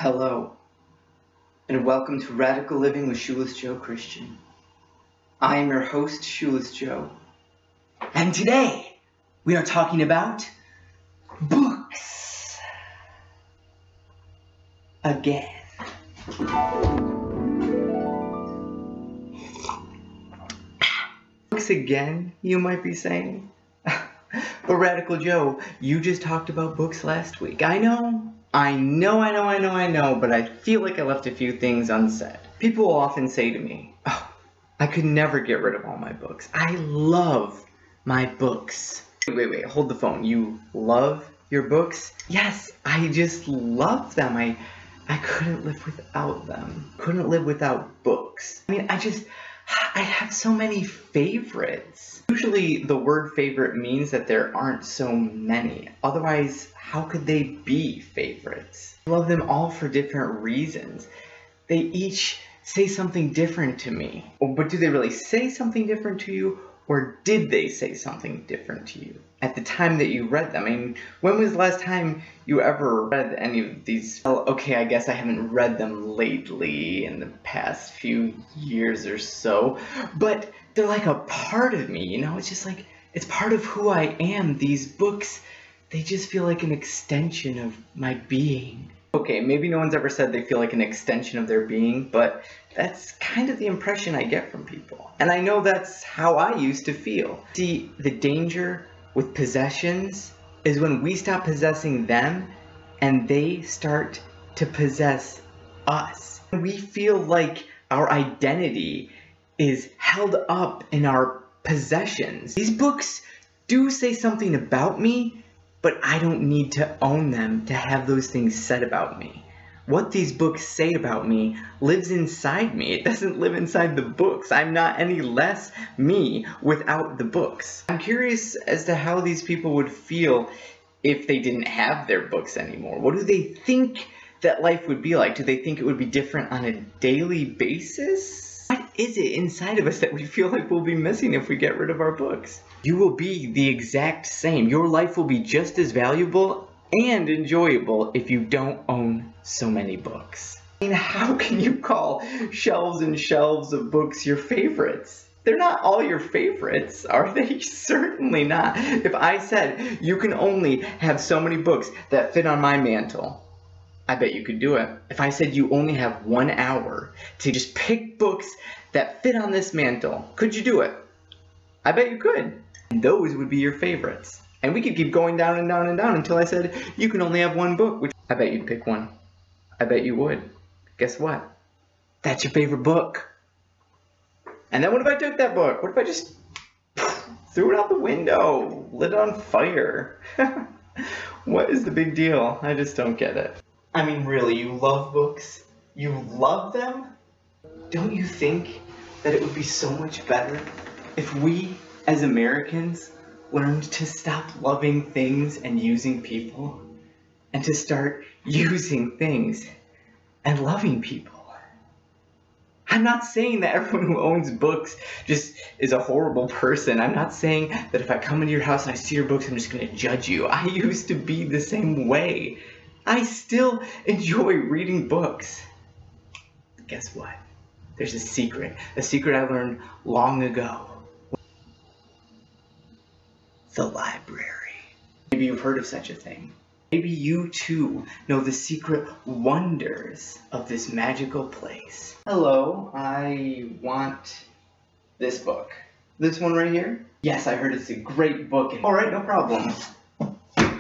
Hello, and welcome to Radical Living with Shoeless Joe Christian. I am your host, Shoeless Joe, and today we are talking about books again. Books again, you might be saying? But Radical Joe, you just talked about books last week. I know, but I feel like I left a few things unsaid. People will often say to me, oh, I could never get rid of all my books. I love my books. Wait, hold the phone. You love your books? Yes, I just love them. I couldn't live without them. Couldn't live without books. I mean, I have so many favorites. Usually the word favorite means that there aren't so many. Otherwise, how could they be favorites? I love them all for different reasons. They each say something different to me. But do they really say something different to you? Or did they say something different to you at the time that you read them? I mean, when was the last time you ever read any of these? Well, okay, I guess I haven't read them lately in the past few years or so, but they're like a part of me, you know? It's just like, it's part of who I am. These books, they just feel like an extension of my being. Okay, maybe no one's ever said they feel like an extension of their being, but that's kind of the impression I get from people. And I know that's how I used to feel. See, the danger with possessions is when we stop possessing them and they start to possess us. We feel like our identity is held up in our possessions. These books do say something about me, but I don't need to own them to have those things said about me. What these books say about me lives inside me. It doesn't live inside the books. I'm not any less me without the books. I'm curious as to how these people would feel if they didn't have their books anymore. What do they think that life would be like? Do they think it would be different on a daily basis? What is it inside of us that we feel like we'll be missing if we get rid of our books? You will be the exact same. Your life will be just as valuable and enjoyable if you don't own so many books. I mean, how can you call shelves and shelves of books your favorites? They're not all your favorites, are they? Certainly not. If I said you can only have so many books that fit on my mantle, I bet you could do it. If I said you only have 1 hour to just pick books that fit on this mantle, could you do it? I bet you could. And those would be your favorites. And we could keep going down and down and down until I said you can only have one book, which I bet you'd pick one. I bet you would. Guess what? That's your favorite book. And then what if I took that book? What if I just threw it out the window, lit it on fire? What is the big deal? I just don't get it. I mean, really, you love books? You love them? Don't you think that it would be so much better if we, as Americans, learned to stop loving things and using people, and to start using things and loving people? I'm not saying that everyone who owns books just is a horrible person. I'm not saying that if I come into your house and I see your books, I'm just going to judge you. I used to be the same way. I still enjoy reading books. Guess what? There's a secret I learned long ago. The library. Maybe you've heard of such a thing. Maybe you too know the secret wonders of this magical place. Hello, I want this book. This one right here? Yes, I heard it's a great book. Alright, no problem.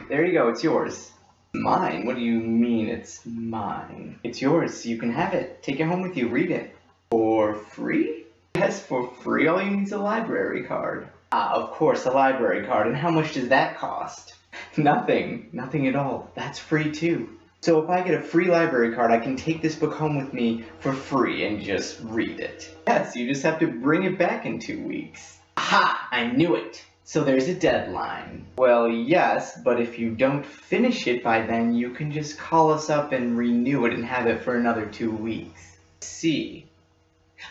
There you go, it's yours. Mine? What do you mean it's mine? It's yours, you can have it. Take it home with you, read it. For free? Yes, for free. All you need is a library card. Ah, of course, a library card. And how much does that cost? Nothing. Nothing at all. That's free too. So if I get a free library card, I can take this book home with me for free and just read it. Yes, you just have to bring it back in 2 weeks. Aha! I knew it! So there's a deadline. Well, yes, but if you don't finish it by then, you can just call us up and renew it and have it for another 2 weeks. See?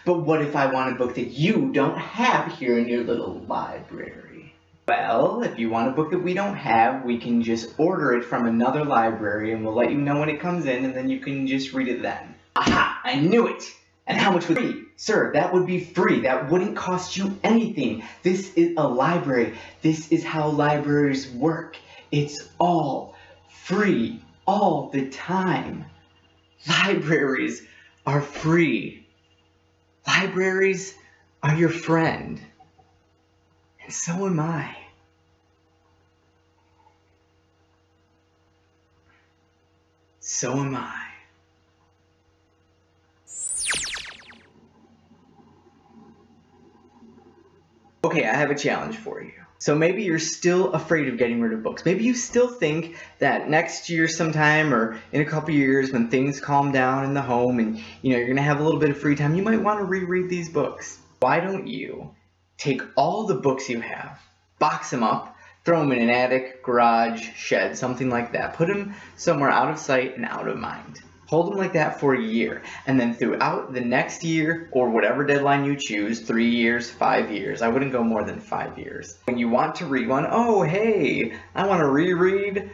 But what if I want a book that you don't have here in your little library? Well, if you want a book that we don't have, we can just order it from another library and we'll let you know when it comes in and then you can just read it then. Aha! I knew it! And how much would it be? Sir, that would be free. That wouldn't cost you anything. This is a library. This is how libraries work. It's all free all the time. Libraries are free. Libraries are your friend. And so am I. So am I. Okay, I have a challenge for you. So maybe you're still afraid of getting rid of books. Maybe you still think that next year sometime or in a couple years when things calm down in the home and you're going to have a little bit of free time, you might want to reread these books. Why don't you take all the books you have, box them up, throw them in an attic, garage, shed, something like that. Put them somewhere out of sight and out of mind. Hold them like that for a year, and then throughout the next year, or whatever deadline you choose, 3 years, 5 years, I wouldn't go more than 5 years. When you want to read one, oh hey, I want to reread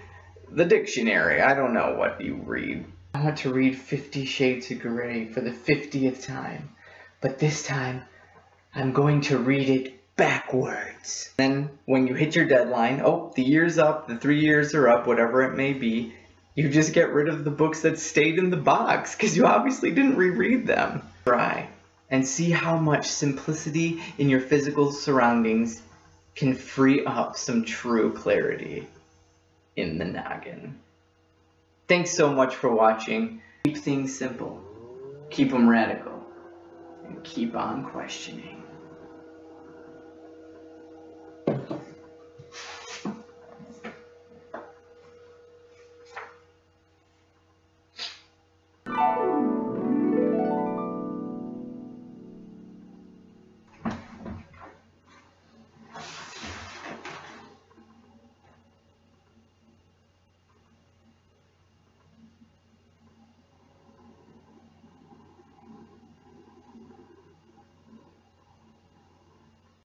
the dictionary. I don't know what you read. I want to read 50 Shades of Grey for the 50th time, but this time, I'm going to read it backwards. Then, when you hit your deadline, oh, the year's up, the 3 years are up, whatever it may be, you just get rid of the books that stayed in the box because you obviously didn't reread them. Try and see how much simplicity in your physical surroundings can free up some true clarity in the noggin. Thanks so much for watching. Keep things simple, keep them radical, and keep on questioning.